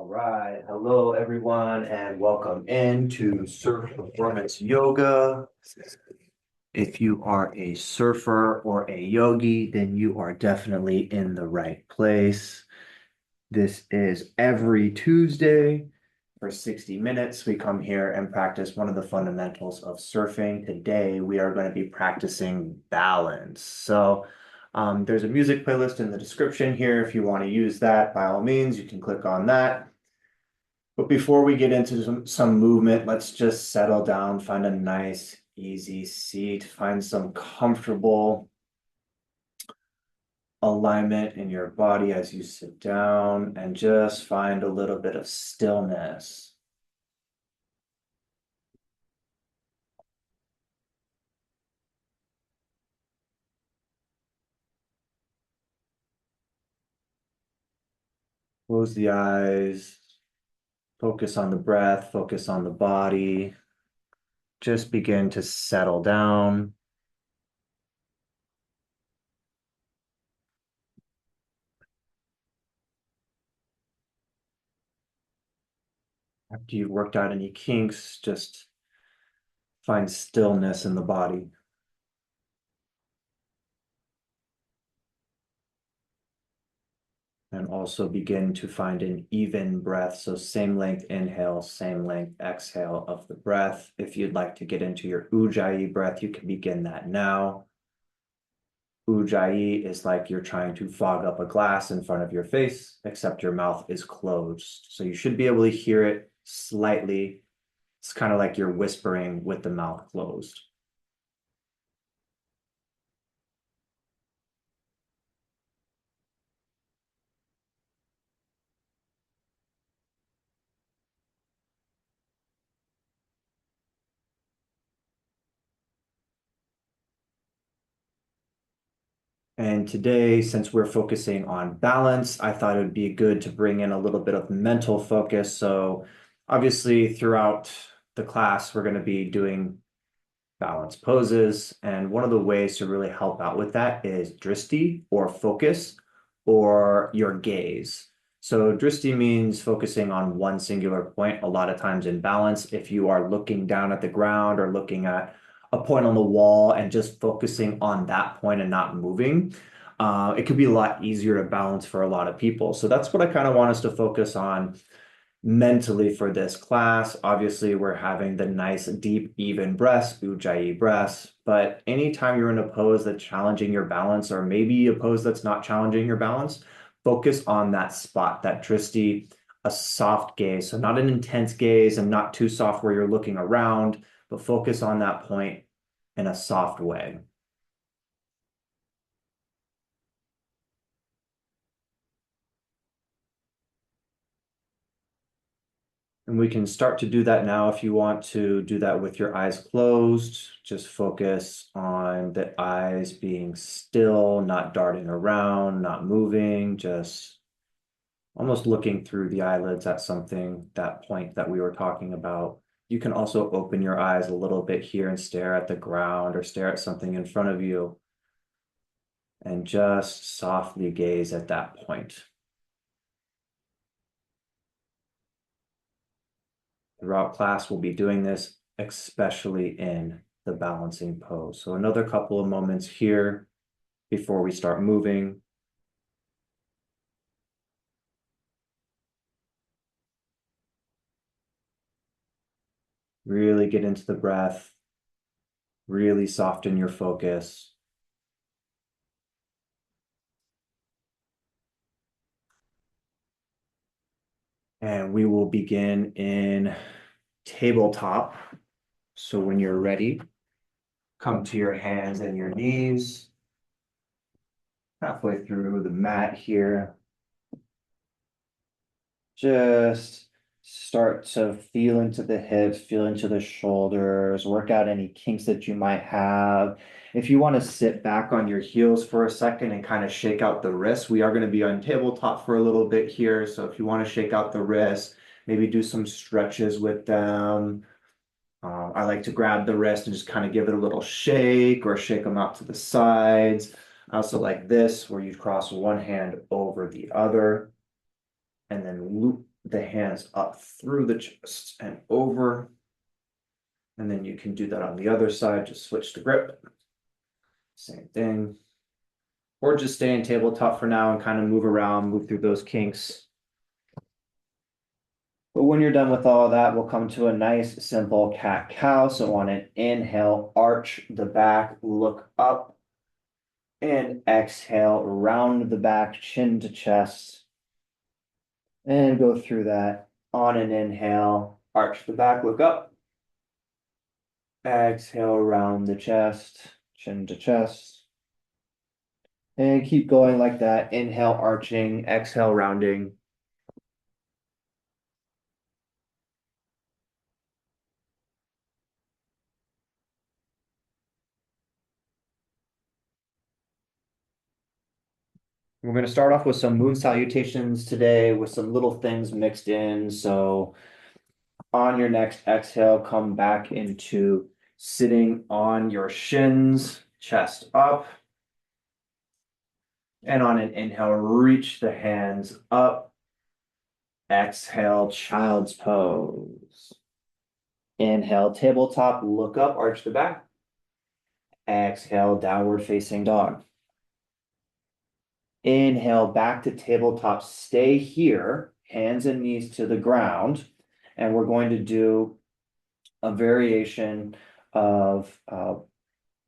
All right. Hello, everyone, and welcome into Surf Performance Yoga. If you are a surfer or a yogi, then you are definitely in the right place. This is every Tuesday for 60 minutes. We come here and practice one of the fundamentals of surfing. Today, we are going to be practicing balance. There's a music playlist in the description here. If you want to use that, by all means, you can click on that. But before we get into some movement, let's just settle down, find a nice, easy seat, find some comfortable alignment in your body as you sit down, and just find a little bit of stillness. Close the eyes, focus on the breath, focus on the body. Just begin to settle down. After you've worked out any kinks, just find stillness in the body. And also begin to find an even breath. So same length inhale, same length exhale of the breath. If you'd like to get into your Ujjayi breath, you can begin that now. Ujjayi is like you're trying to fog up a glass in front of your face, except your mouth is closed. So you should be able to hear it slightly. It's kind of like you're whispering with the mouth closed. And today, since we're focusing on balance, I thought it would be good to bring in a little bit of mental focus. So obviously throughout the class, we're going to be doing balance poses. And one of the ways to really help out with that is drishti or focus or your gaze. So drishti means focusing on one singular point. A lot of times in balance, if you are looking down at the ground or looking at a point on the wall and just focusing on that point and not moving, it could be a lot easier to balance for a lot of people. So that's what I kind of want us to focus on mentally for this class. Obviously, we're having the nice, deep, even breaths, Ujjayi breaths. But anytime you're in a pose that's challenging your balance, or maybe a pose that's not challenging your balance, focus on that spot, that drishti, a soft gaze. So not an intense gaze and not too soft where you're looking around, but focus on that point in a soft way. And we can start to do that now if you want to do that with your eyes closed. Just focus on the eyes being still, not darting around, not moving, just almost looking through the eyelids at something, that point that we were talking about. You can also open your eyes a little bit here and stare at the ground or stare at something in front of you and just softly gaze at that point. Throughout class, we'll be doing this, especially in the balancing pose. So another couple of moments here before we start moving. Really get into the breath. Really soften your focus. And we will begin in tabletop. So when you're ready, come to your hands and your knees. Halfway through the mat here. Just start to feel into the hips, feel into the shoulders, work out any kinks that you might have. If you want to sit back on your heels for a second and kind of shake out the wrists, we are going to be on tabletop for a little bit here. So if you want to shake out the wrists, maybe do some stretches with them. I like to grab the wrist and just kind of give it a little shake or shake them out to the sides. I also like this, where you cross one hand over the other and then loop the hands up through the chest and over. And then you can do that on the other side, just switch the grip. Same thing. Or just stay in tabletop for now and kind of move around, move through those kinks. But when you're done with all of that, we'll come to a nice, simple cat-cow. So on an inhale, arch the back, look up. And exhale, round the back, chin to chest. And go through that. On an inhale, arch the back, look up. Exhale, round the chest, chin to chest. And keep going like that. Inhale, arching, exhale, rounding. We're going to start off with some moon salutations today with some little things mixed in. So on your next exhale, come back into sitting on your shins, chest up. And on an inhale, reach the hands up. Exhale, child's pose. Inhale, tabletop, look up, arch the back. Exhale, downward facing dog. Inhale, back to tabletop, stay here, hands and knees to the ground. And we're going to do a variation of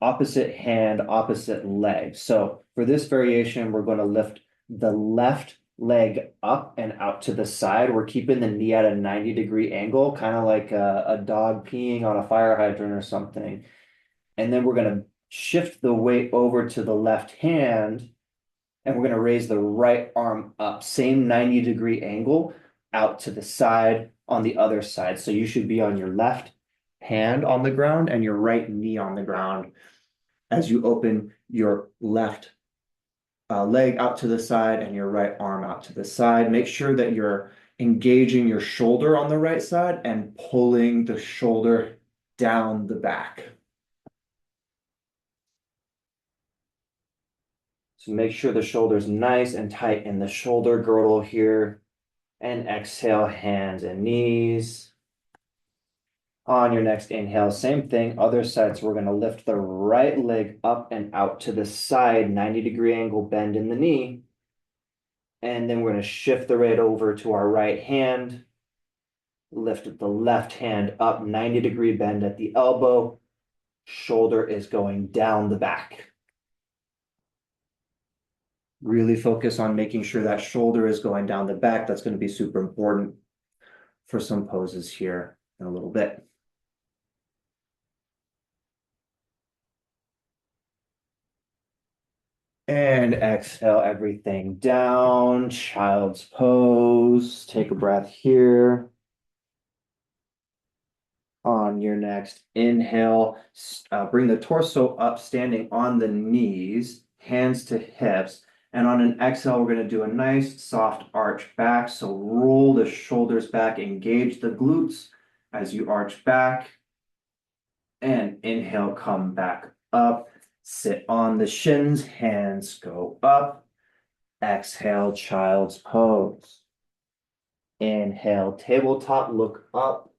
opposite hand, opposite leg. So for this variation, we're going to lift the left leg up and out to the side. We're keeping the knee at a 90-degree angle, kind of like a dog peeing on a fire hydrant or something. And then we're going to shift the weight over to the left hand, and we're going to raise the right arm up, same 90-degree angle, out to the side on the other side. So you should be on your left hand on the ground and your right knee on the ground as you open your left leg out to the side and your right arm out to the side. Make sure that you're engaging your shoulder on the right side and pulling the shoulder down the back. So make sure the shoulder's nice and tight in the shoulder girdle here. And exhale, hands and knees. On your next inhale, same thing, other side. So we're going to lift the right leg up and out to the side, 90-degree angle bend in the knee. And then we're going to shift the weight over to our right hand. Lift the left hand up, 90-degree bend at the elbow. Shoulder is going down the back. Really focus on making sure that shoulder is going down the back. That's going to be super important for some poses here in a little bit. And exhale everything down, child's pose. Take a breath here. On your next inhale, bring the torso up, standing on the knees, hands to hips. And on an exhale, we're going to do a nice soft arch back. So roll the shoulders back, engage the glutes as you arch back. And inhale, come back up. Sit on the shins, hands go up. Exhale, child's pose. Inhale, tabletop, look up.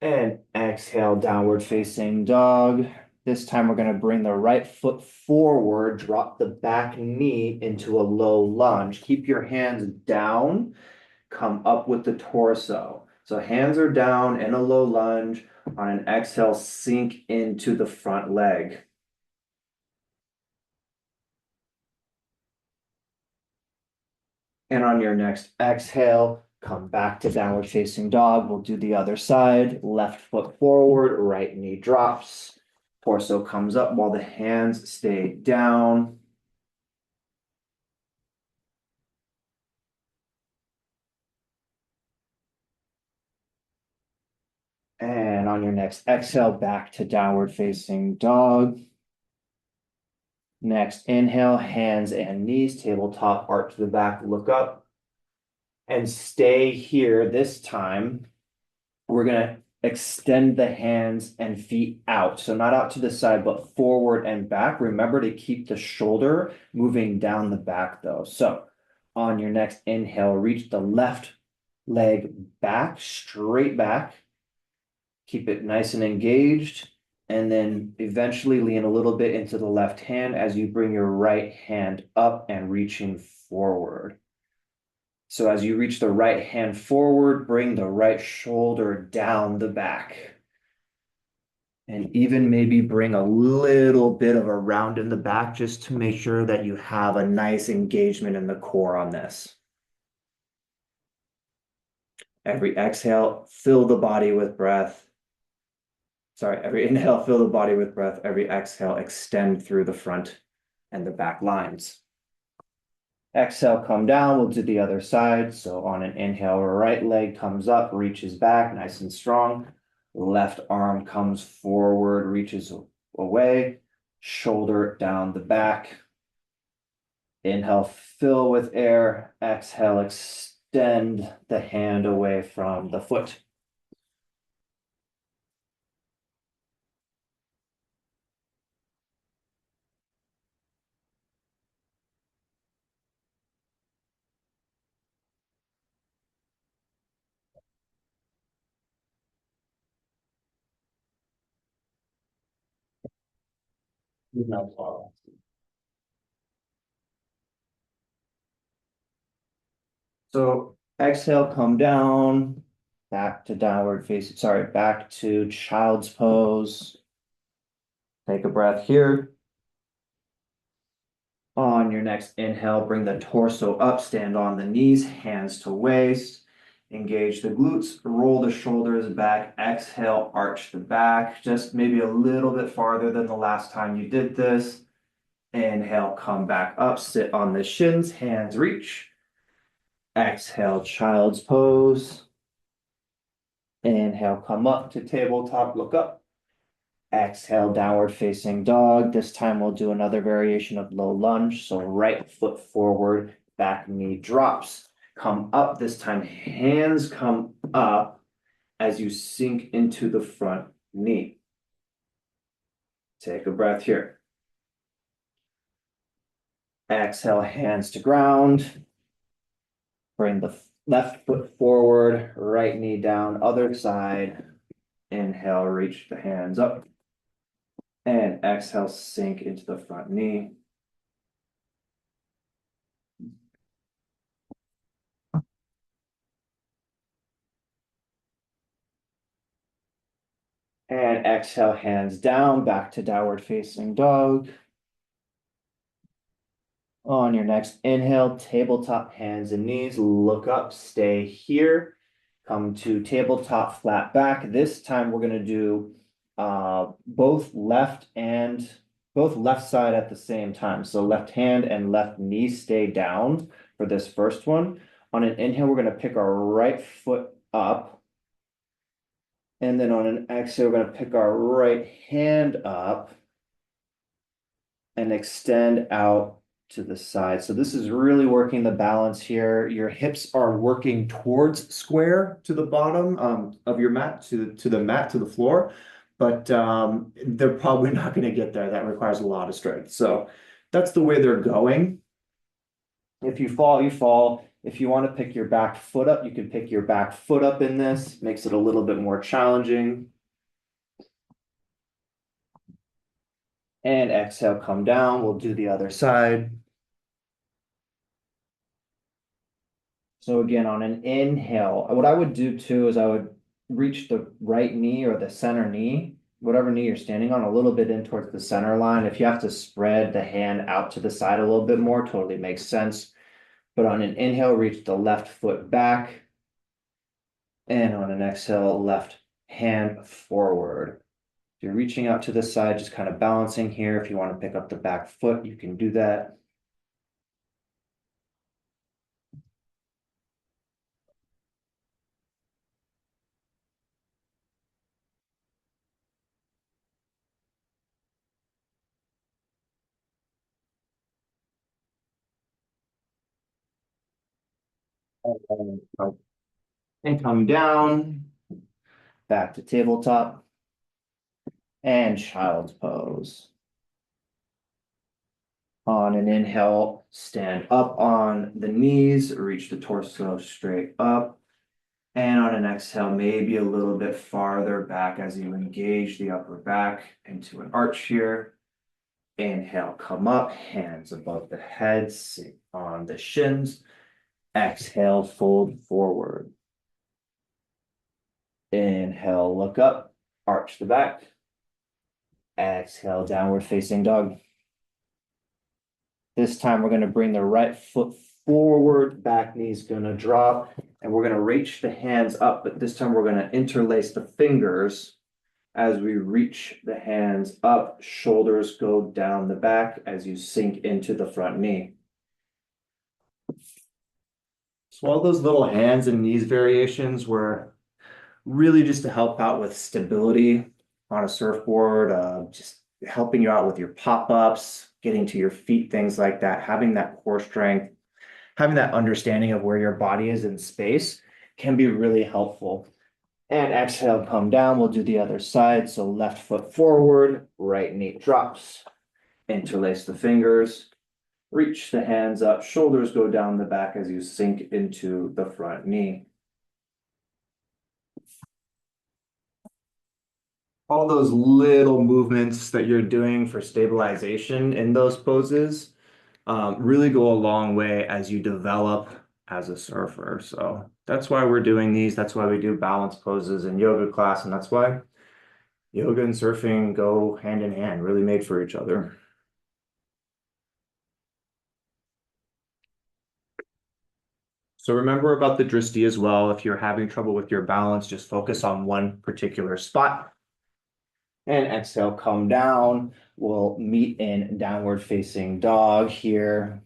And exhale, downward facing dog. This time we're going to bring the right foot forward, drop the back knee into a low lunge. Keep your hands down, come up with the torso. So hands are down in a low lunge. On an exhale, sink into the front leg. And on your next exhale, come back to downward facing dog. We'll do the other side. Left foot forward, right knee drops. Torso comes up while the hands stay down. And on your next exhale, back to downward facing dog. Next inhale, hands and knees, tabletop, arch to the back, look up. And stay here. This time, we're going to extend the hands and feet out. So not out to the side, but forward and back. Remember to keep the shoulder moving down the back though. So on your next inhale, reach the left leg back, straight back. Keep it nice and engaged. And then eventually lean a little bit into the left hand as you bring your right hand up and reaching forward. So as you reach the right hand forward, bring the right shoulder down the back. And even maybe bring a little bit of a round in the back just to make sure that you have a nice engagement in the core on this. Every exhale, fill the body with breath. Sorry, every inhale, fill the body with breath. Every exhale, extend through the front and the back lines. Exhale, come down. We'll do the other side. So on an inhale, right leg comes up, reaches back, nice and strong. Left arm comes forward, reaches away. Shoulder down the back. Inhale, fill with air. Exhale, extend the hand away from the foot. No problem. So exhale, come down, back to downward facing, sorry, back to child's pose. Take a breath here. On your next inhale, bring the torso up, stand on the knees, hands to waist. Engage the glutes, roll the shoulders back, exhale, arch the back, just maybe a little bit farther than the last time you did this. Inhale, come back up, sit on the shins, hands reach. Exhale, child's pose. Inhale, come up to tabletop, look up. Exhale, downward facing dog. This time we'll do another variation of low lunge. So right foot forward, back knee drops. Come up this time, hands come up as you sink into the front knee. Take a breath here. Exhale, hands to ground. Bring the left foot forward, right knee down, other side. Inhale, reach the hands up. And exhale, sink into the front knee. And exhale, hands down, back to downward facing dog. On your next inhale, tabletop hands and knees, look up, stay here. Come to tabletop flat back. This time we're gonna do both left side at the same time. So left hand and left knee stay down for this first one. On an inhale, we're gonna pick our right foot up. And then on an exhale, we're gonna pick our right hand up and extend out to the side. So this is really working the balance here. Your hips are working towards square to the bottom of your mat, to the floor, but they're probably not going to get there. That requires a lot of strength. So that's the way they're going. If you fall, you fall. If you want to pick your back foot up, you can pick your back foot up in this. Makes it a little bit more challenging. And exhale, come down. We'll do the other side. So again, on an inhale, what I would do too is I would reach the right knee or the center knee, whatever knee you're standing on, a little bit in towards the center line. If you have to spread the hand out to the side a little bit more, totally makes sense. But on an inhale, reach the left foot back. And on an exhale, left hand forward. If you're reaching out to the side, just kind of balancing here. If you want to pick up the back foot, you can do that. And come down, back to tabletop, and child's pose. On an inhale, stand up on the knees, reach the torso straight up. And on an exhale, maybe a little bit farther back as you engage the upper back into an arch here. Inhale, come up, hands above the head, sit on the shins. Exhale, fold forward. Inhale, look up, arch the back. Exhale, downward facing dog. This time we're going to bring the right foot forward, back knee's going to drop, and we're going to reach the hands up, but this time we're going to interlace the fingers as we reach the hands up. Shoulders go down the back as you sink into the front knee. So all those little hands and knees variations were really just to help out with stability on a surfboard, just helping you out with your pop-ups, getting to your feet, things like that, having that core strength, having that understanding of where your body is in space can be really helpful. And exhale, come down. We'll do the other side. So left foot forward, right knee drops, interlace the fingers, reach the hands up, shoulders go down the back as you sink into the front knee. All those little movements that you're doing for stabilization in those poses really go a long way as you develop as a surfer. So that's why we're doing these. That's why we do balance poses in yoga class. And that's why yoga and surfing go hand in hand, really made for each other. So remember about the drishti as well. If you're having trouble with your balance, just focus on one particular spot. And exhale, come down. We'll meet in downward facing dog here.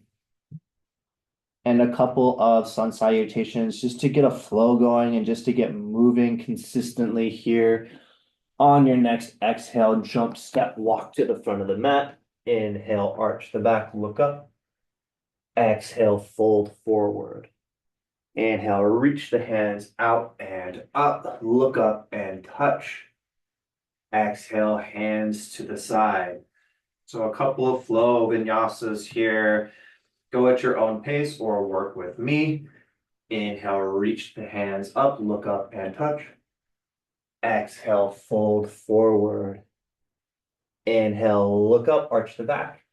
And a couple of sun salutations just to get a flow going and just to get moving consistently here. On your next exhale, jump, step, walk to the front of the mat. Inhale, arch the back, look up. Exhale, fold forward. Inhale, reach the hands out and up, look up and touch. Exhale, hands to the side. So a couple of flow vinyasas here. Go at your own pace or work with me. Inhale, reach the hands up, look up and touch. Exhale, fold forward. Inhale, look up, arch the back.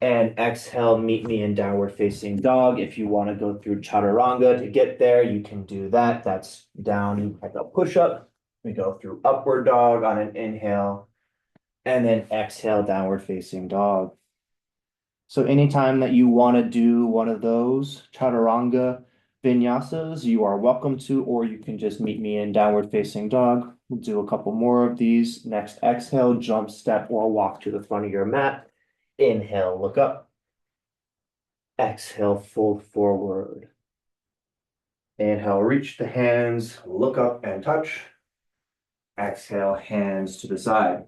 And exhale, meet me in downward facing dog. If you want to go through chaturanga to get there, you can do that. That's down like a push-up. We go through upward dog on an inhale. And then exhale, downward facing dog. So anytime that you want to do one of those chaturanga vinyasas, you are welcome to, or you can just meet me in downward facing dog. We'll do a couple more of these. Next exhale, jump, step, or walk to the front of your mat. Inhale, look up. Exhale, fold forward. Inhale, reach the hands, look up and touch. Exhale, hands to the side.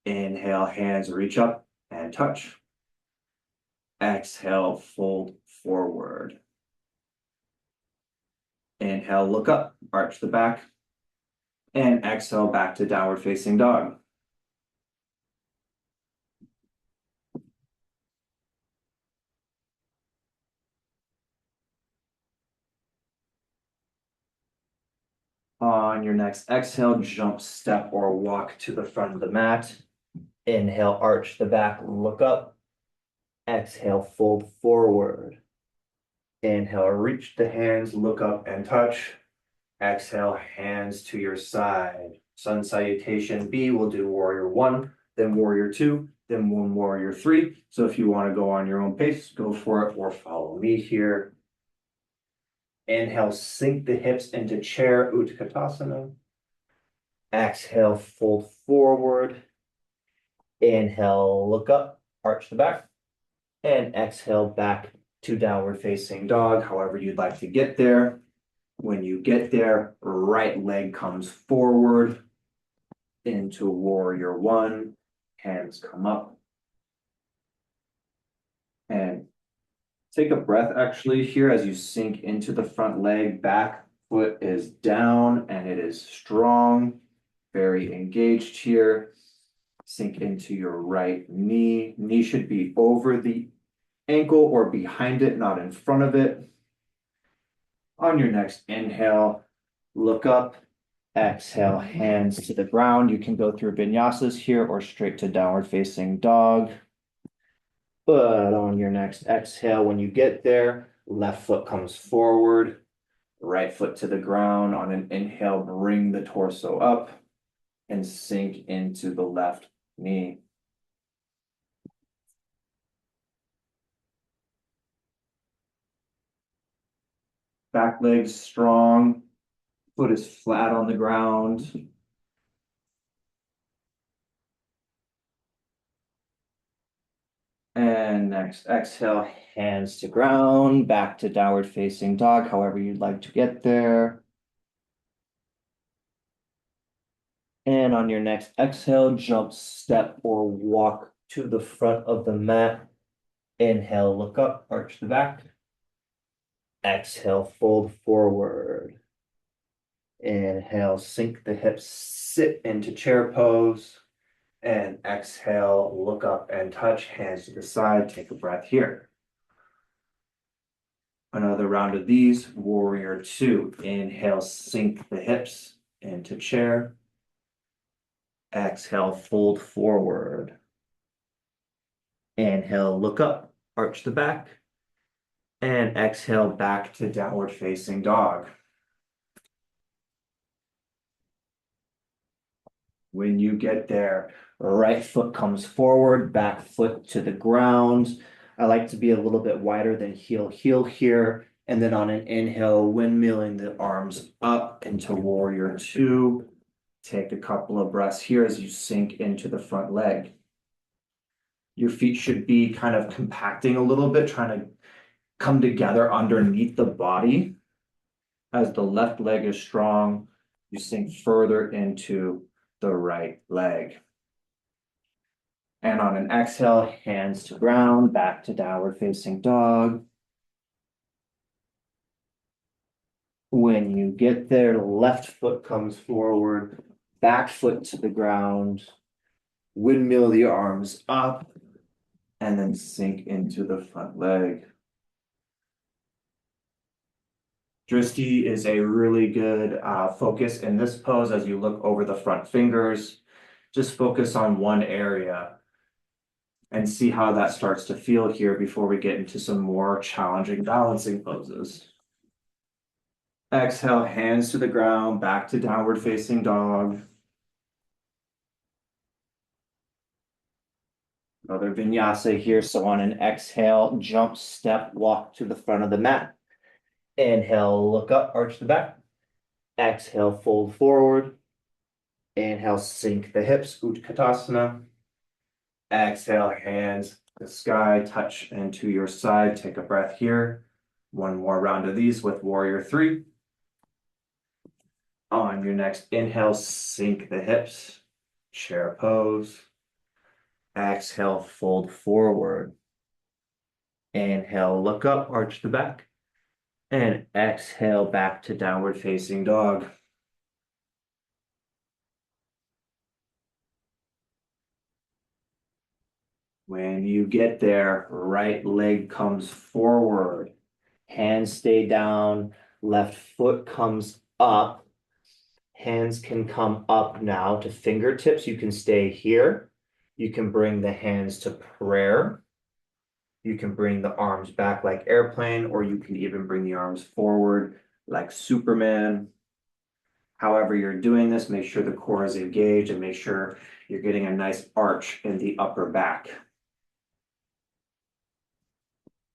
Inhale, hands reach up and touch. Exhale, fold forward. Inhale, look up, arch the back. And exhale, back to downward facing dog. On your next exhale, jump, step, or walk to the front of the mat. Inhale, arch the back, look up. Exhale, fold forward. Inhale, reach the hands, look up and touch. Exhale, hands to your side. Sun salutation B, we'll do warrior one, then warrior two, then one warrior three. So if you want to go on your own pace, go for it or follow me here. Inhale, sink the hips into chair, Utkatasana. Exhale, fold forward. Inhale, look up, arch the back. And exhale, back to downward facing dog, however you'd like to get there. When you get there, right leg comes forward into warrior one. Hands come up. And take a breath actually here as you sink into the front leg. Back foot is down and it is strong, very engaged here. Sink into your right knee. Knee should be over the ankle or behind it, not in front of it. On your next inhale, look up. Exhale, hands to the ground. You can go through vinyasas here or straight to downward facing dog. But on your next exhale, when you get there, left foot comes forward, right foot to the ground. On an inhale, bring the torso up and sink into the left knee. Back leg's strong, foot is flat on the ground. And next exhale, hands to ground, back to downward facing dog, however you'd like to get there. And on your next exhale, jump, step, or walk to the front of the mat. Inhale, look up, arch the back. Exhale, fold forward. Inhale, sink the hips, sit into chair pose. And exhale, look up and touch, hands to the side. Take a breath here. Another round of these, warrior two. Inhale, sink the hips into chair. Exhale, fold forward. Inhale, look up, arch the back. And exhale, back to downward facing dog. When you get there, right foot comes forward, back foot to the ground. I like to be a little bit wider than heel here. And then on an inhale, windmilling the arms up into warrior two. Take a couple of breaths here as you sink into the front leg. Your feet should be kind of compacting a little bit, trying to come together underneath the body. As the left leg is strong, you sink further into the right leg. And on an exhale, hands to ground, back to downward facing dog. When you get there, left foot comes forward, back foot to the ground, windmill the arms up, and then sink into the front leg. Drishti is a really good focus in this pose as you look over the front fingers. Just focus on one area and see how that starts to feel here before we get into some more challenging balancing poses. Exhale, hands to the ground, back to downward facing dog. Another vinyasa here. So on an exhale, jump, step, walk to the front of the mat. Inhale, look up, arch the back. Exhale, fold forward. Inhale, sink the hips, Utkatasana. Exhale, hands to the sky, touch into your side. Take a breath here. One more round of these with warrior three. On your next inhale, sink the hips, chair pose. Exhale, fold forward. Inhale, look up, arch the back. And exhale, back to downward facing dog. When you get there, right leg comes forward. Hands stay down, left foot comes up. Hands can come up now to fingertips. You can stay here. You can bring the hands to prayer. You can bring the arms back like airplane, or you can even bring the arms forward like Superman. However you're doing this, make sure the core is engaged and make sure you're getting a nice arch in the upper back.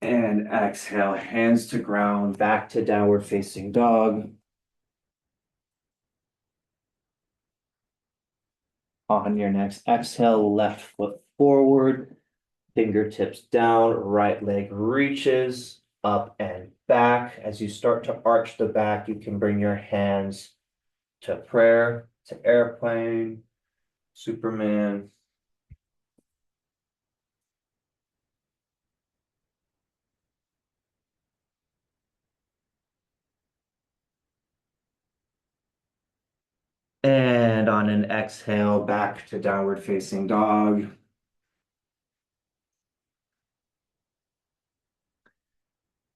And exhale, hands to ground, back to downward facing dog. On your next exhale, left foot forward, fingertips down, right leg reaches up and back. As you start to arch the back, you can bring your hands to prayer, to airplane, Superman. And on an exhale, back to downward facing dog.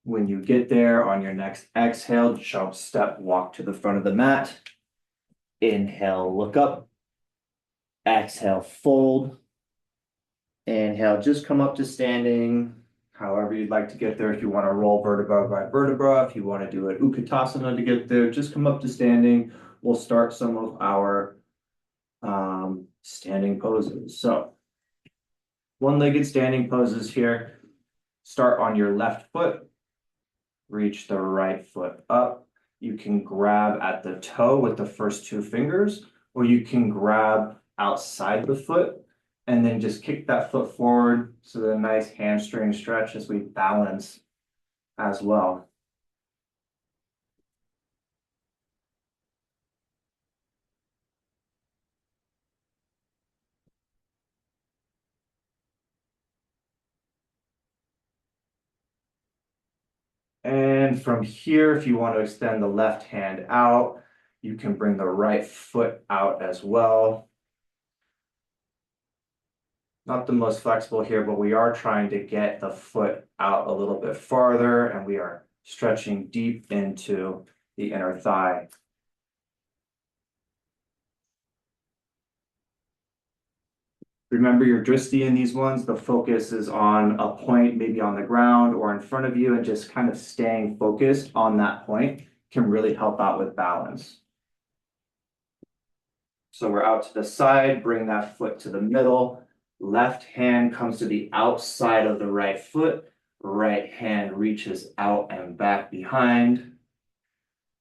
When you get there on your next exhale, jump, step, walk to the front of the mat. Inhale, look up. Exhale, fold. Inhale, just come up to standing, however you'd like to get there. If you want to roll vertebra by vertebra, if you want to do an Utkatasana to get there, just come up to standing. We'll start some of our standing poses. So one-legged standing poses here. Start on your left foot, reach the right foot up. You can grab at the toe with the first two fingers, or you can grab outside the foot and then just kick that foot forward so that a nice hamstring stretch as we balance as well. And from here, if you want to extend the left hand out, you can bring the right foot out as well. Not the most flexible here, but we are trying to get the foot out a little bit farther, and we are stretching deep into the inner thigh. Remember your drishti in these ones, the focus is on a point, maybe on the ground or in front of you, and just kind of staying focused on that point can really help out with balance. So we're out to the side, bring that foot to the middle. Left hand comes to the outside of the right foot. Right hand reaches out and back behind.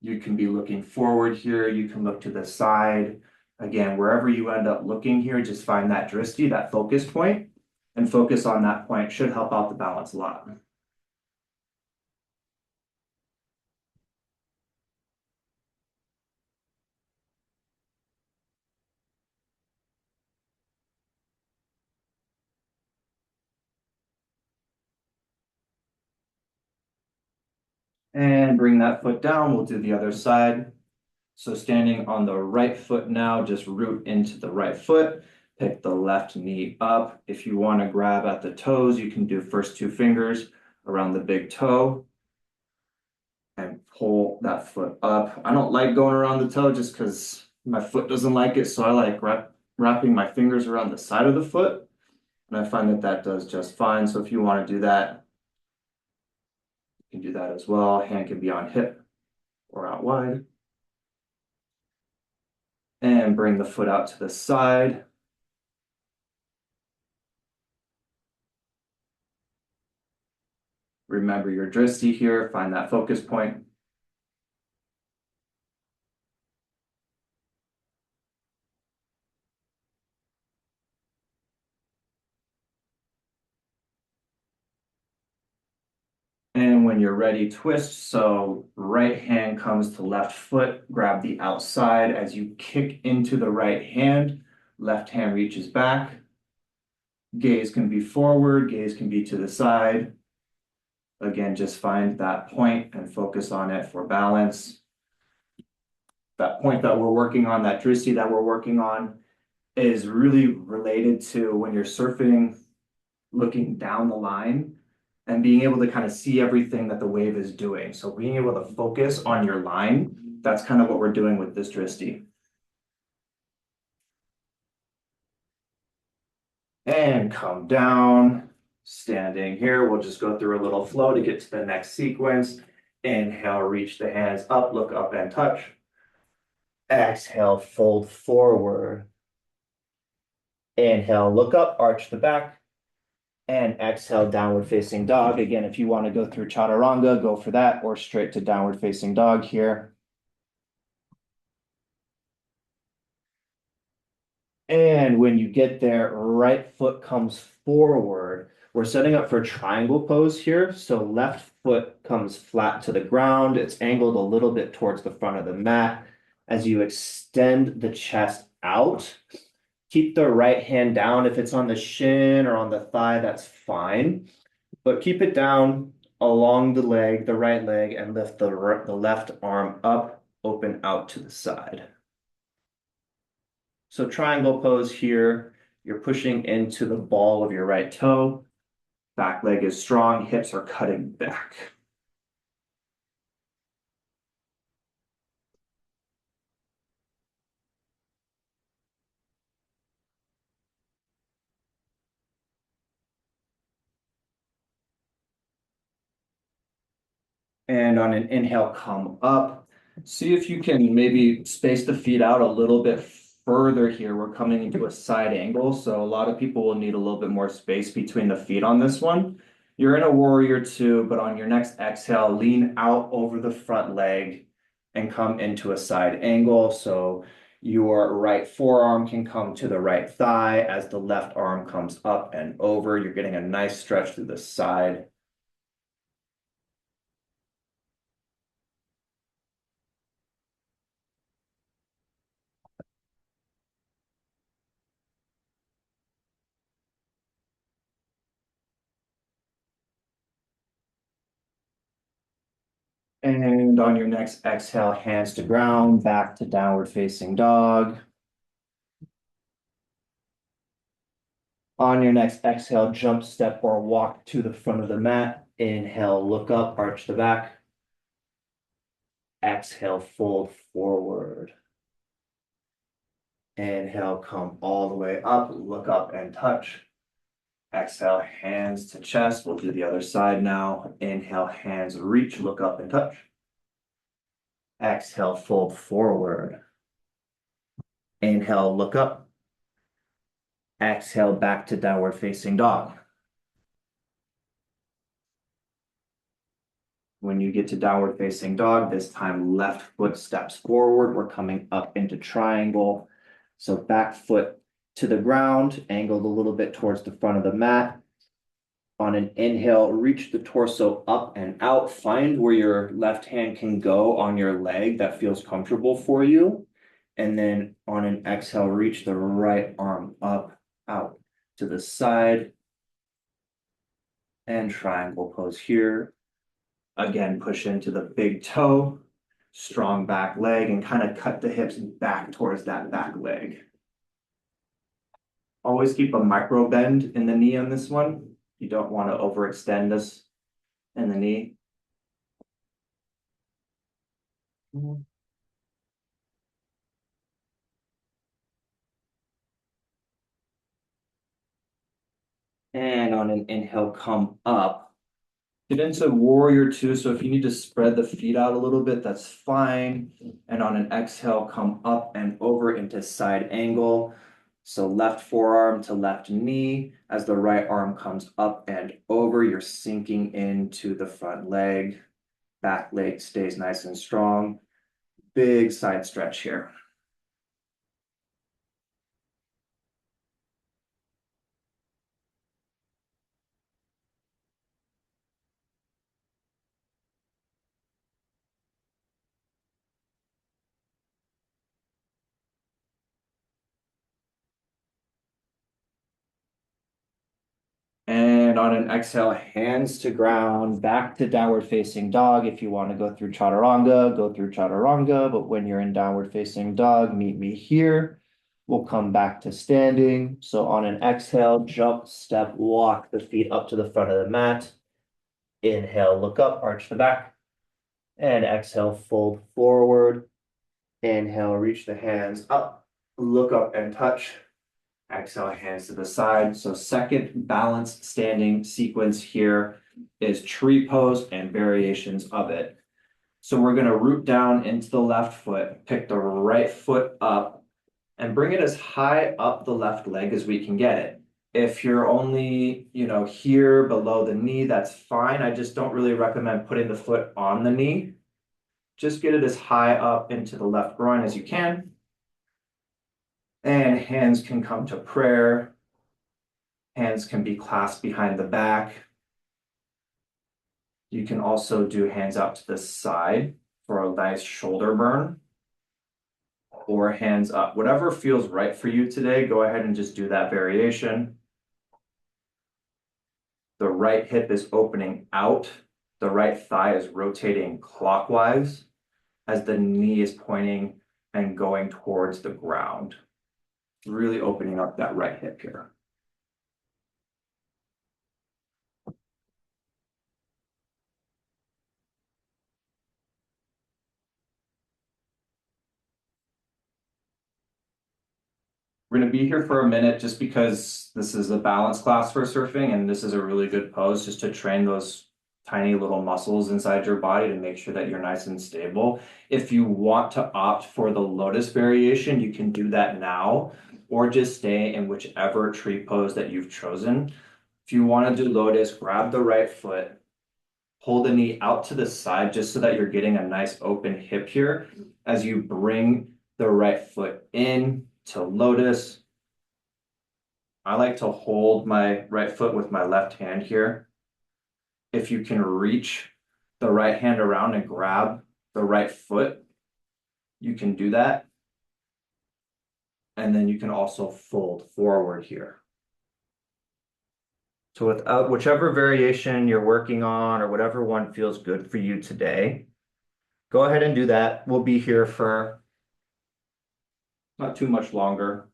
You can be looking forward here. You can look to the side. Again, wherever you end up looking here, just find that drishti, that focus point, and focus on that point. Should help out the balance a lot. And bring that foot down. We'll do the other side. So standing on the right foot now, just root into the right foot. Pick the left knee up. If you want to grab at the toes, you can do first two fingers around the big toe and pull that foot up. I don't like going around the toe just because my foot doesn't like it. So I like wrapping my fingers around the side of the foot. And I find that that does just fine. So if you want to do that, you can do that as well. Hand can be on hip or out wide. And bring the foot out to the side. Remember your drishti here, find that focus point. And when you're ready, twist. So right hand comes to left foot, grab the outside as you kick into the right hand, left hand reaches back. Gaze can be forward, gaze can be to the side. Again, just find that point and focus on it for balance. That point that we're working on, that drishti that we're working on, is really related to when you're surfing, looking down the line and being able to kind of see everything that the wave is doing. So being able to focus on your line, that's kind of what we're doing with this drishti. And come down, standing here. We'll just go through a little flow to get to the next sequence. Inhale, reach the hands up, look up and touch. Exhale, fold forward. Inhale, look up, arch the back. And exhale, downward facing dog. Again, if you want to go through chaturanga, go for that, or straight to downward facing dog here. And when you get there, right foot comes forward. We're setting up for triangle pose here. So left foot comes flat to the ground. It's angled a little bit towards the front of the mat. As you extend the chest out, keep the right hand down. If it's on the shin or on the thigh, that's fine. But keep it down along the leg, the right leg, and lift the left arm up, open out to the side. So triangle pose here, you're pushing into the ball of your right toe. Back leg is strong, hips are cutting back. And on an inhale, come up. See if you can maybe space the feet out a little bit further here. We're coming into a side angle, so a lot of people will need a little bit more space between the feet on this one. You're in a warrior two, but on your next exhale, lean out over the front leg and come into a side angle. So your right forearm can come to the right thigh as the left arm comes up and over. You're getting a nice stretch through the side. And on your next exhale, hands to ground, back to downward facing dog. On your next exhale, jump, step, or walk to the front of the mat. Inhale, look up, arch the back. Exhale, fold forward. Inhale, come all the way up, look up and touch. Exhale, hands to chest. We'll do the other side now. Inhale, hands reach, look up and touch. Exhale, fold forward. Inhale, look up. Exhale, back to downward facing dog. When you get to downward facing dog, this time left foot steps forward. We're coming up into triangle. So back foot to the ground, angled a little bit towards the front of the mat. On an inhale, reach the torso up and out. Find where your left hand can go on your leg that feels comfortable for you. And then on an exhale, reach the right arm up, out to the side. And triangle pose here. Again, push into the big toe, strong back leg, and kind of cut the hips back towards that back leg. Always keep a micro bend in the knee on this one. You don't want to overextend this in the knee. And on an inhale, come up. Get into warrior two. So if you need to spread the feet out a little bit, that's fine. And on an exhale, come up and over into side angle. So left forearm to left knee. As the right arm comes up and over, you're sinking into the front leg. Back leg stays nice and strong. Big side stretch here. And on an exhale, hands to ground, back to downward facing dog. If you want to go through chaturanga, go through chaturanga. But when you're in downward facing dog, meet me here. We'll come back to standing. So on an exhale, jump, step, walk the feet up to the front of the mat. Inhale, look up, arch the back. And exhale, fold forward. Inhale, reach the hands up, look up and touch. Exhale, hands to the side. So second balanced standing sequence here is tree pose and variations of it. So we're going to root down into the left foot, pick the right foot up, and bring it as high up the left leg as we can get it. If you're only, here below the knee, that's fine. I just don't really recommend putting the foot on the knee. Just get it as high up into the left groin as you can. And hands can come to prayer. Hands can be clasped behind the back. You can also do hands out to the side for a nice shoulder burn. Or hands up. Whatever feels right for you today, go ahead and just do that variation. The right hip is opening out. The right thigh is rotating clockwise as the knee is pointing and going towards the ground. Really opening up that right hip here. We're going to be here for a minute just because this is a balance class for surfing, and this is a really good pose just to train those tiny little muscles inside your body to make sure that you're nice and stable. If you want to opt for the lotus variation, you can do that now, or just stay in whichever tree pose that you've chosen. If you want to do lotus, grab the right foot, pull the knee out to the side just so that you're getting a nice open hip here as you bring the right foot in to lotus. I like to hold my right foot with my left hand here. If you can reach the right hand around and grab the right foot, you can do that. And then you can also fold forward here. So without whichever variation you're working on or whatever one feels good for you today, go ahead and do that. We'll be here for not too much longer.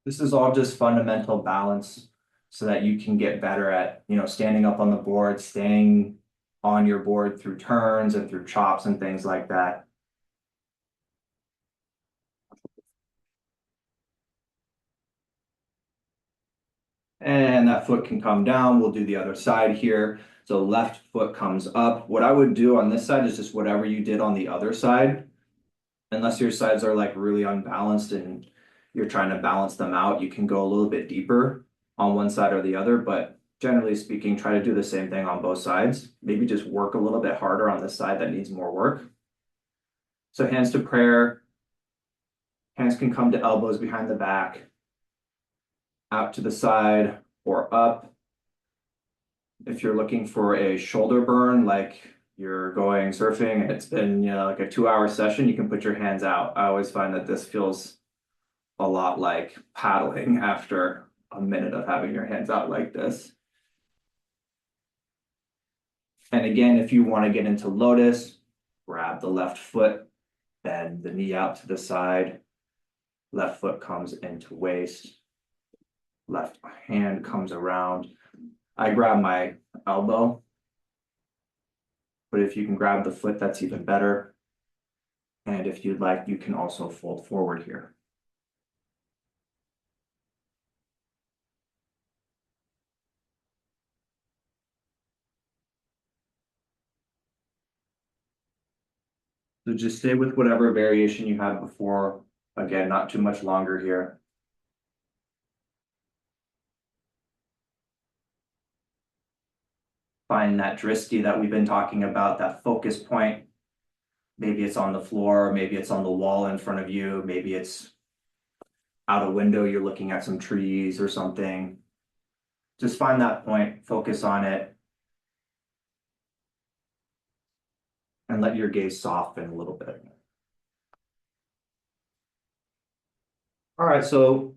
This is all just fundamental balance so that you can get better at, standing up on the board, staying on your board through turns and through chops and things like that. And that foot can come down. We'll do the other side here. So left foot comes up. What I would do on this side is just whatever you did on the other side, unless your sides are like really unbalanced and you're trying to balance them out, you can go a little bit deeper on one side or the other. But generally speaking, try to do the same thing on both sides. Maybe just work a little bit harder on the side that needs more work. So hands to prayer. Hands can come to elbows behind the back, out to the side or up. If you're looking for a shoulder burn, like you're going surfing and it's been, like a 2-hour session, you can put your hands out. I always find that this feels a lot like paddling after a minute of having your hands out like this. And again, if you want to get into lotus, grab the left foot, bend the knee out to the side, left foot comes into waist, left hand comes around. I grab my elbow, but if you can grab the foot, that's even better. And if you'd like, you can also fold forward here. So just stay with whatever variation you had before. Again, not too much longer here. Find that drishti that we've been talking about, that focus point. Maybe it's on the floor, maybe it's on the wall in front of you, maybe it's out a window, you're looking at some trees or something. Just find that point, focus on it, and let your gaze soften a little bit. All right, so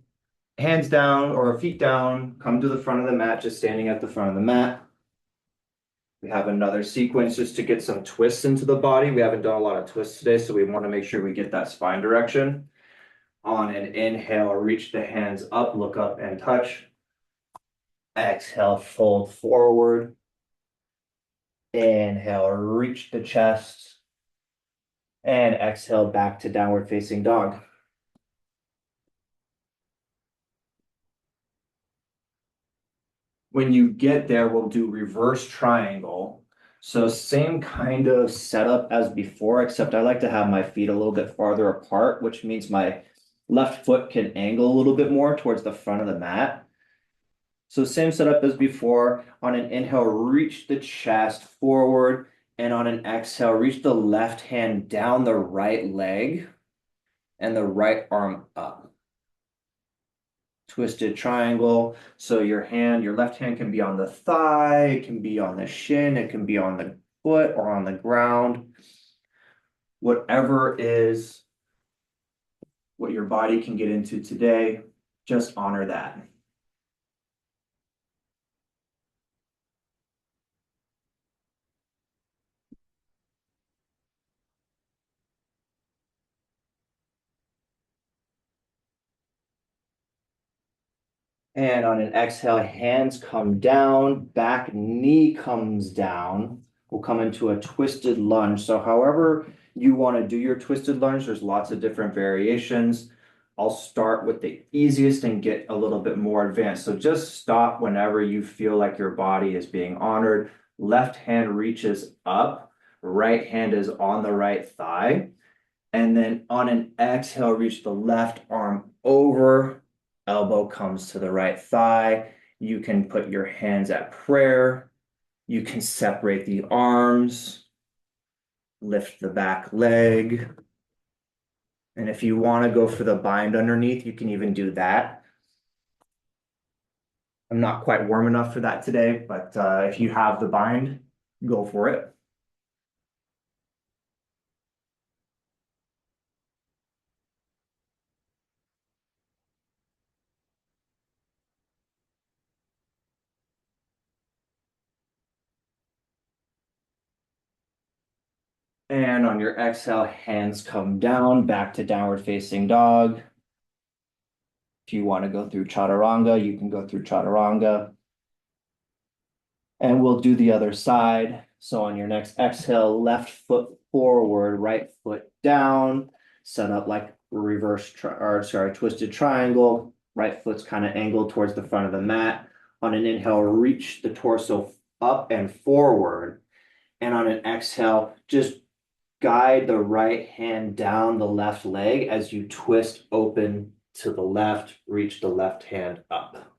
hands down or feet down, come to the front of the mat, just standing at the front of the mat. We have another sequence just to get some twists into the body. We haven't done a lot of twists today, so we want to make sure we get that spine direction. On an inhale, reach the hands up, look up and touch. Exhale, fold forward. Inhale, reach the chest. And exhale back to downward facing dog. When you get there, we'll do reverse triangle. So same kind of setup as before, except I like to have my feet a little bit farther apart, which means my left foot can angle a little bit more towards the front of the mat. So same setup as before. On an inhale, reach the chest forward, and on an exhale, reach the left hand down the right leg and the right arm up. Twisted triangle. So your left hand can be on the thigh, it can be on the shin, it can be on the foot or on the ground. Whatever is what your body can get into today, just honor that. And on an exhale, hands come down, back knee comes down. We'll come into a twisted lunge. So however you want to do your twisted lunge, there's lots of different variations. I'll start with the easiest and get a little bit more advanced. So just stop whenever you feel like your body is being honored. Left hand reaches up, right hand is on the right thigh. And then on an exhale, reach the left arm over, elbow comes to the right thigh. You can put your hands at prayer. You can separate the arms, lift the back leg. And if you want to go for the bind underneath, you can even do that. I'm not quite warm enough for that today, but if you have the bind, go for it. And on your exhale, hands come down, back to downward facing dog. If you want to go through chaturanga, you can go through chaturanga. And we'll do the other side. So on your next exhale, left foot forward, right foot down, set up like twisted triangle. Right foot's kind of angled towards the front of the mat. On an inhale, reach the torso up and forward. And on an exhale, just guide the right hand down the left leg as you twist open to the left, reach the left hand up.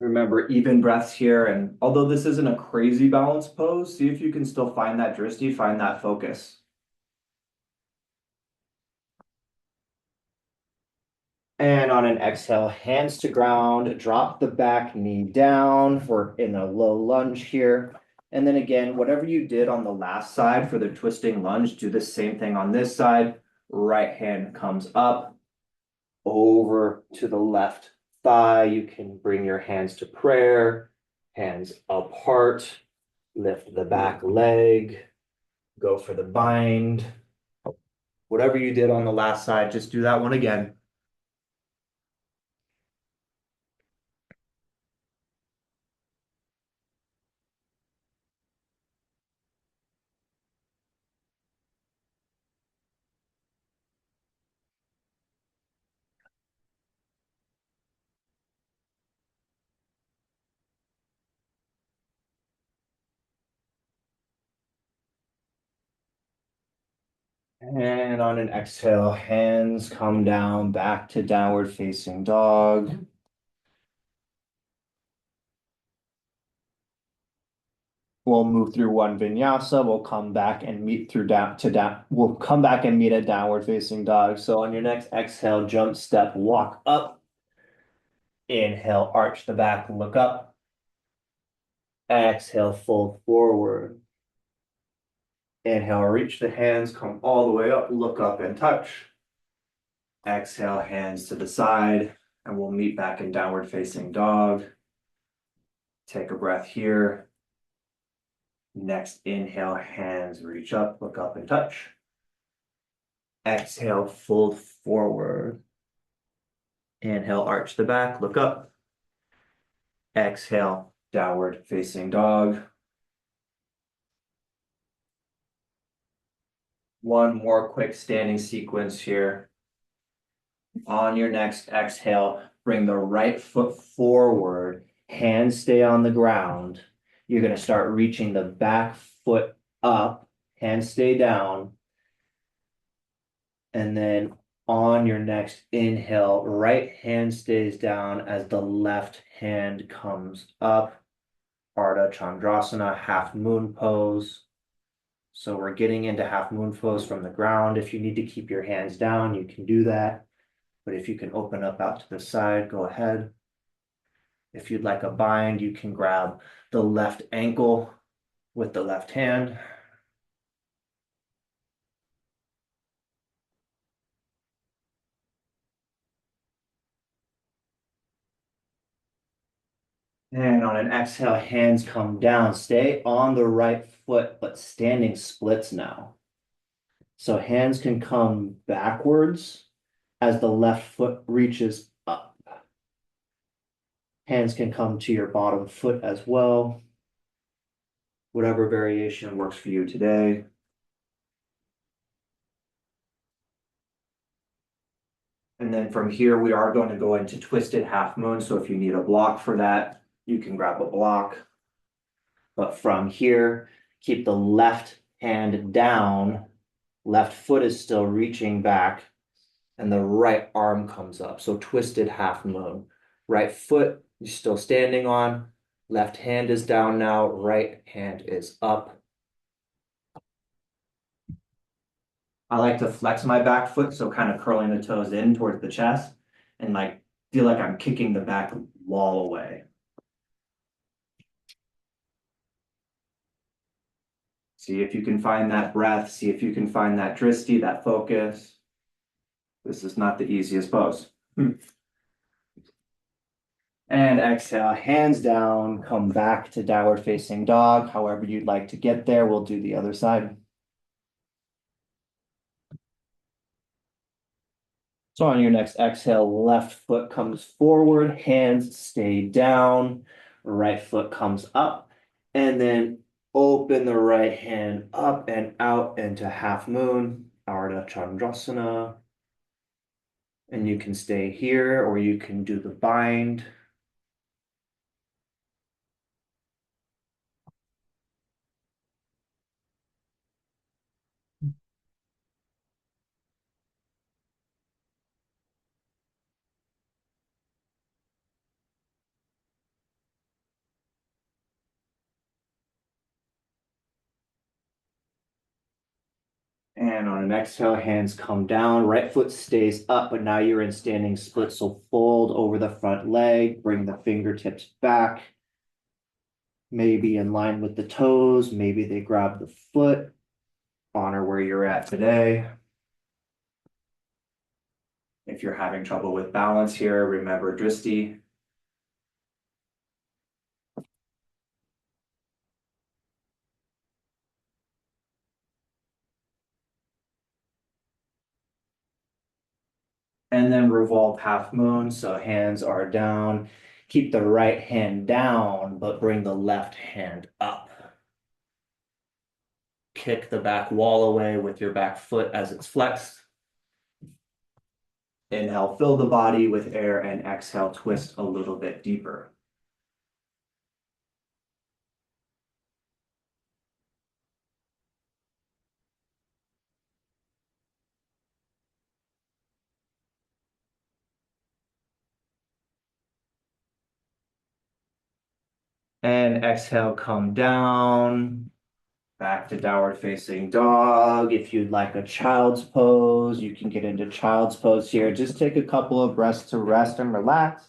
Remember, even breaths here. And although this isn't a crazy balance pose, see if you can still find that drishti, find that focus. And on an exhale, hands to ground, drop the back knee down. We're in a low lunge here. And then again, whatever you did on the last side for the twisting lunge, do the same thing on this side. Right hand comes up, over to the left thigh. You can bring your hands to prayer, hands apart, lift the back leg, go for the bind. Whatever you did on the last side, just do that one again. And on an exhale, hands come down back to downward facing dog. We'll move through one vinyasa. We'll come back and meet through down. We'll come back and meet a downward facing dog. So on your next exhale, jump step, walk up. Inhale, arch the back, look up. Exhale, fold forward. Inhale, reach the hands, come all the way up, look up and touch. Exhale, hands to the side, and we'll meet back in downward facing dog. Take a breath here. Next inhale, hands reach up, look up and touch. Exhale, fold forward. Inhale, arch the back, look up. Exhale, downward facing dog. One more quick standing sequence here. On your next exhale, bring the right foot forward, hands stay on the ground. You're going to start reaching the back foot up, hands stay down. And then on your next inhale, right hand stays down as the left hand comes up. Ardha Chandrasana, half moon pose. So we're getting into half moon pose from the ground. If you need to keep your hands down, you can do that. But if you can open up out to the side, go ahead. If you'd like a bind, you can grab the left ankle with the left hand. And on an exhale, hands come down. Stay on the right foot, but standing splits now. So hands can come backwards as the left foot reaches up. Hands can come to your bottom foot as well. Whatever variation works for you today. And then from here, we are going to go into twisted half moon. So if you need a block for that, you can grab a block. But from here, keep the left hand down. Left foot is still reaching back, and the right arm comes up. So twisted half moon. Right foot you're still standing on. Left hand is down now. Right hand is up. I like to flex my back foot, so kind of curling the toes in towards the chest and like feel like I'm kicking the back wall away. See if you can find that breath. See if you can find that drishti, that focus. This is not the easiest pose. And exhale, hands down, come back to downward facing dog. However you'd like to get there, we'll do the other side. So on your next exhale, left foot comes forward, hands stay down, right foot comes up, and then open the right hand up and out into half moon, Ardha Chandrasana. And you can stay here or you can do the bind. And on an exhale, hands come down, right foot stays up, but now you're in standing split. So fold over the front leg, bring the fingertips back, maybe in line with the toes, maybe they grab the foot. Honor where you're at today. If you're having trouble with balance here, remember drishti. And then revolve half moon, so hands are down. Keep the right hand down, but bring the left hand up. Kick the back wall away with your back foot as it's flexed. Inhale, fill the body with air, and exhale, twist a little bit deeper. And exhale, come down. Back to downward facing dog. If you'd like a child's pose, you can get into child's pose here. Just take a couple of breaths to rest and relax.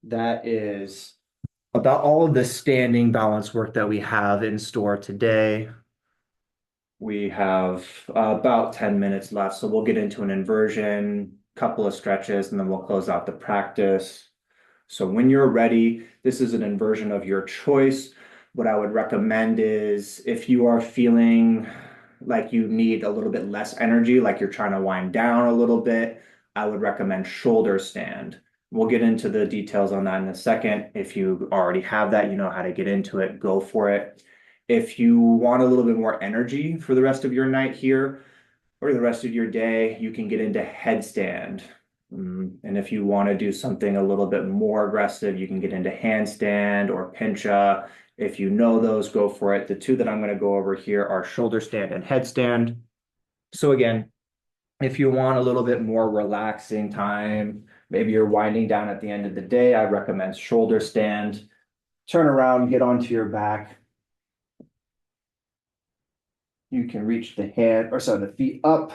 That is about all of the standing balance work that we have in store today. We have about 10 minutes left, so we'll get into an inversion, couple of stretches, and then we'll close out the practice. So when you're ready, this is an inversion of your choice. What I would recommend is if you are feeling like you need a little bit less energy, like you're trying to wind down a little bit, I would recommend shoulder stand. We'll get into the details on that in a second. If you already have that, you know how to get into it, go for it. If you want a little bit more energy for the rest of your night here or the rest of your day, you can get into headstand. And if you want to do something a little bit more aggressive, you can get into handstand or pincha. If you know those, go for it. The two that I'm going to go over here are shoulder stand and headstand. So again, if you want a little bit more relaxing time, maybe you're winding down at the end of the day, I recommend shoulder stand. Turn around, get onto your back. You can reach the the feet up,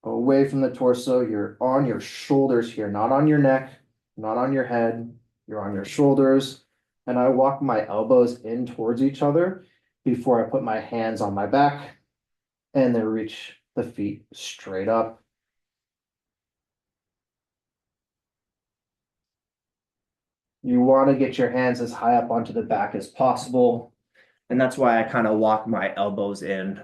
away from the torso. You're on your shoulders here, not on your neck, not on your head. You're on your shoulders. And I walk my elbows in towards each other before I put my hands on my back and then reach the feet straight up. You want to get your hands as high up onto the back as possible. And that's why I kind of lock my elbows in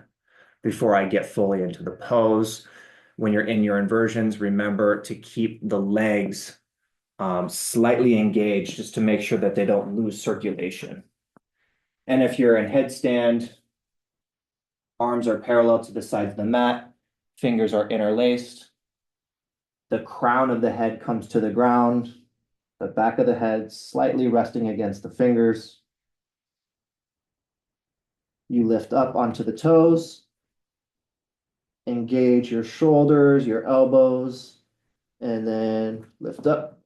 before I get fully into the pose. When you're in your inversions, remember to keep the legs slightly engaged just to make sure that they don't lose circulation. And if you're in headstand, arms are parallel to the sides of the mat, fingers are interlaced. The crown of the head comes to the ground, the back of the head slightly resting against the fingers. You lift up onto the toes, engage your shoulders, your elbows, and then lift up.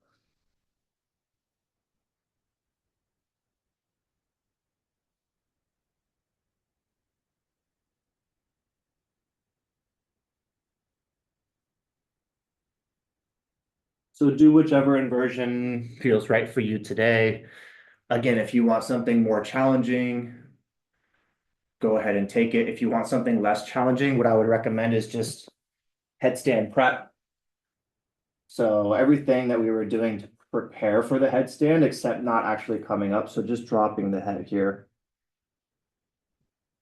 So do whichever inversion feels right for you today. Again, if you want something more challenging, go ahead and take it. If you want something less challenging, what I would recommend is just headstand prep. So everything that we were doing to prepare for the headstand, except not actually coming up. So just dropping the head here.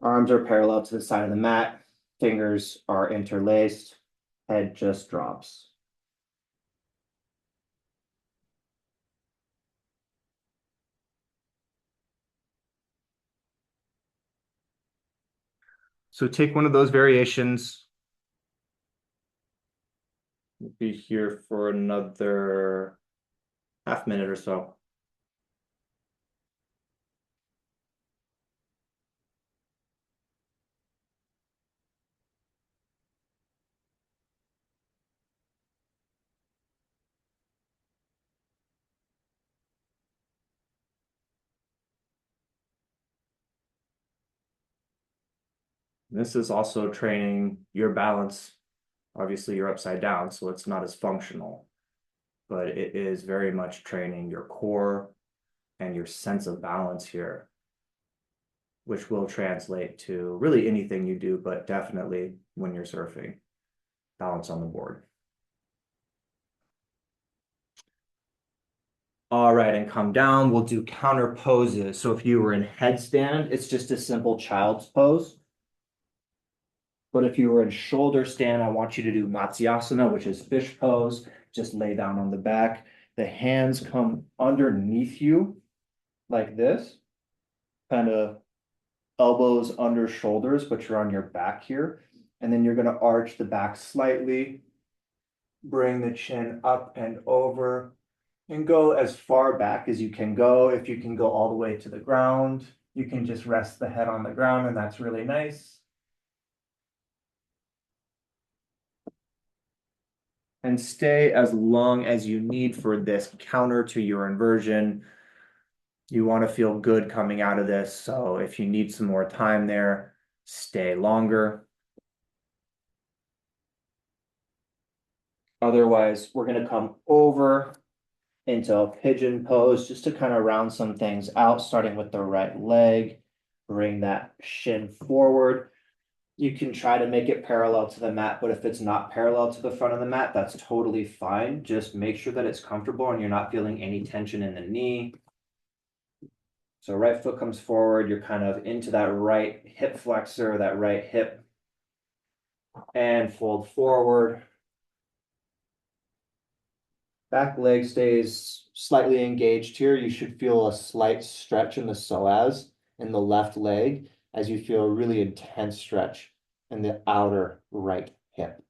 Arms are parallel to the side of the mat. Fingers are interlaced. Head just drops. So take one of those variations. We'll be here for another half minute or so. This is also training your balance. Obviously, you're upside down, so it's not as functional, but it is very much training your core and your sense of balance here, which will translate to really anything you do, but definitely when you're surfing, balance on the board. All right, and come down. We'll do counter poses. So if you were in headstand, it's just a simple child's pose. But if you were in shoulder stand, I want you to do Matsyasana, which is fish pose. Just lay down on the back. The hands come underneath you like this, kind of elbows under shoulders, but you're on your back here. And then you're going to arch the back slightly, bring the chin up and over, and go as far back as you can go. If you can go all the way to the ground, you can just rest the head on the ground, and that's really nice. And stay as long as you need for this counter to your inversion. You want to feel good coming out of this. So if you need some more time there, stay longer. Otherwise, we're going to come over into a pigeon pose just to kind of round some things out, starting with the right leg. Bring that shin forward. You can try to make it parallel to the mat, but if it's not parallel to the front of the mat, that's totally fine. Just make sure that it's comfortable and you're not feeling any tension in the knee. So right foot comes forward, you're kind of into that right hip flexor, that right hip, and fold forward. Back leg stays slightly engaged here. You should feel a slight stretch in the psoas in the left leg as you feel a really intense stretch in the outer right hip.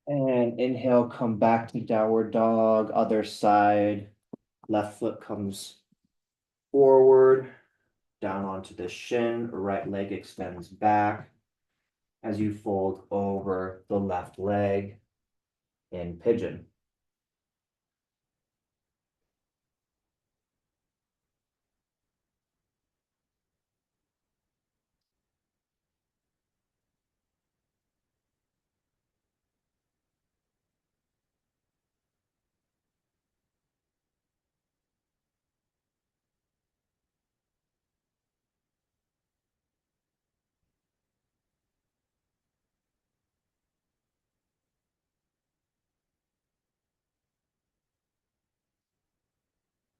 And inhale, come back to downward dog, other side. Left foot comes forward, down onto the shin, right leg extends back as you fold over the left leg in pigeon.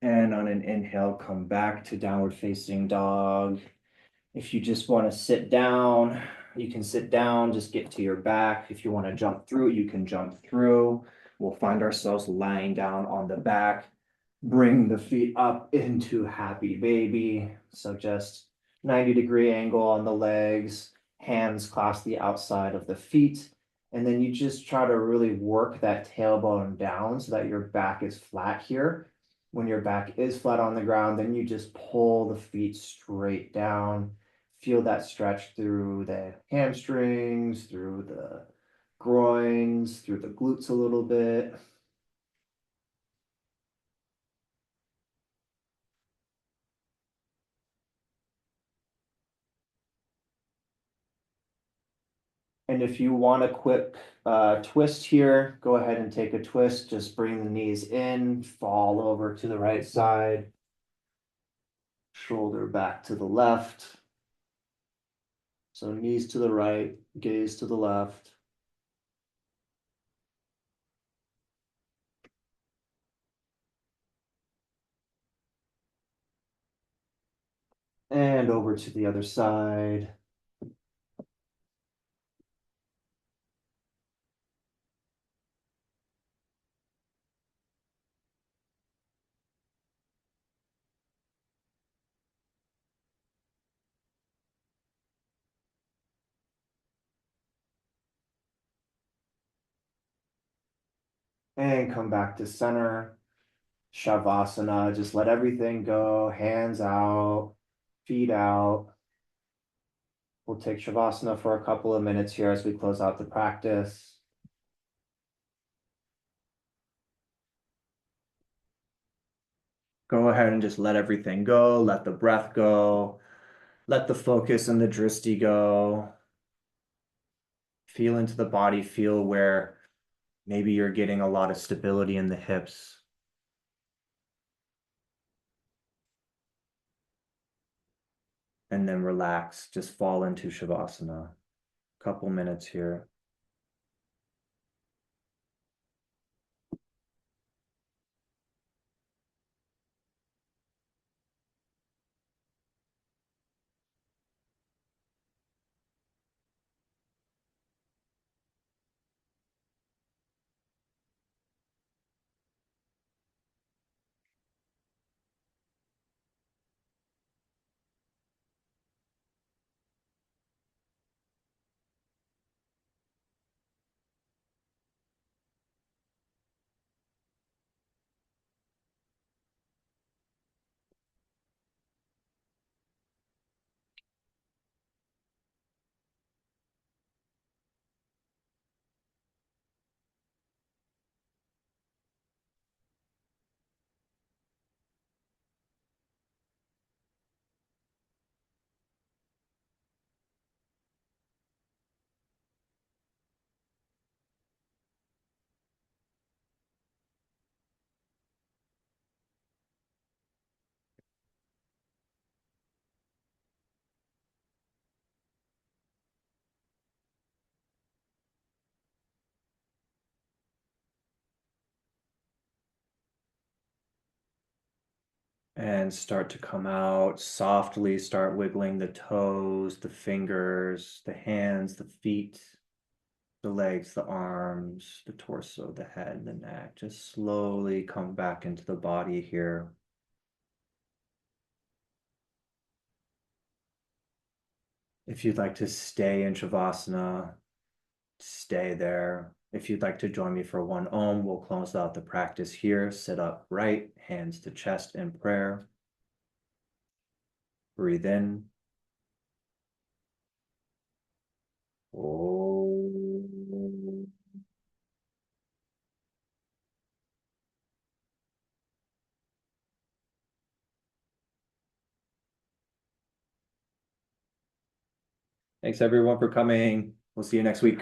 And on an inhale, come back to downward facing dog. If you just want to sit down, you can sit down, just get to your back. If you want to jump through, you can jump through. We'll find ourselves lying down on the back. Bring the feet up into happy baby. So just 90-degree angle on the legs, hands clasp the outside of the feet. And then you just try to really work that tailbone down so that your back is flat here. When your back is flat on the ground, then you just pull the feet straight down. Feel that stretch through the hamstrings, through the groins, through the glutes a little bit. And if you want a quick twist here, go ahead and take a twist. Just bring the knees in, fall over to the right side, shoulder back to the left. So knees to the right, gaze to the left. And over to the other side. And come back to center. Shavasana, just let everything go, hands out, feet out. We'll take Shavasana for a couple of minutes here as we close out the practice. Go ahead and just let everything go, let the breath go, let the focus and the drishti go. Feel into the body, feel where maybe you're getting a lot of stability in the hips. And then relax, just fall into Shavasana. Couple minutes here. And start to come out softly, start wiggling the toes, the fingers, the hands, the feet, the legs, the arms, the torso, the head, the neck. Just slowly come back into the body here. If you'd like to stay in Shavasana, stay there. If you'd like to join me for one Om, we'll close out the practice here. Sit up right, hands to chest in prayer. Breathe in. Om. Thanks everyone for coming. We'll see you next week.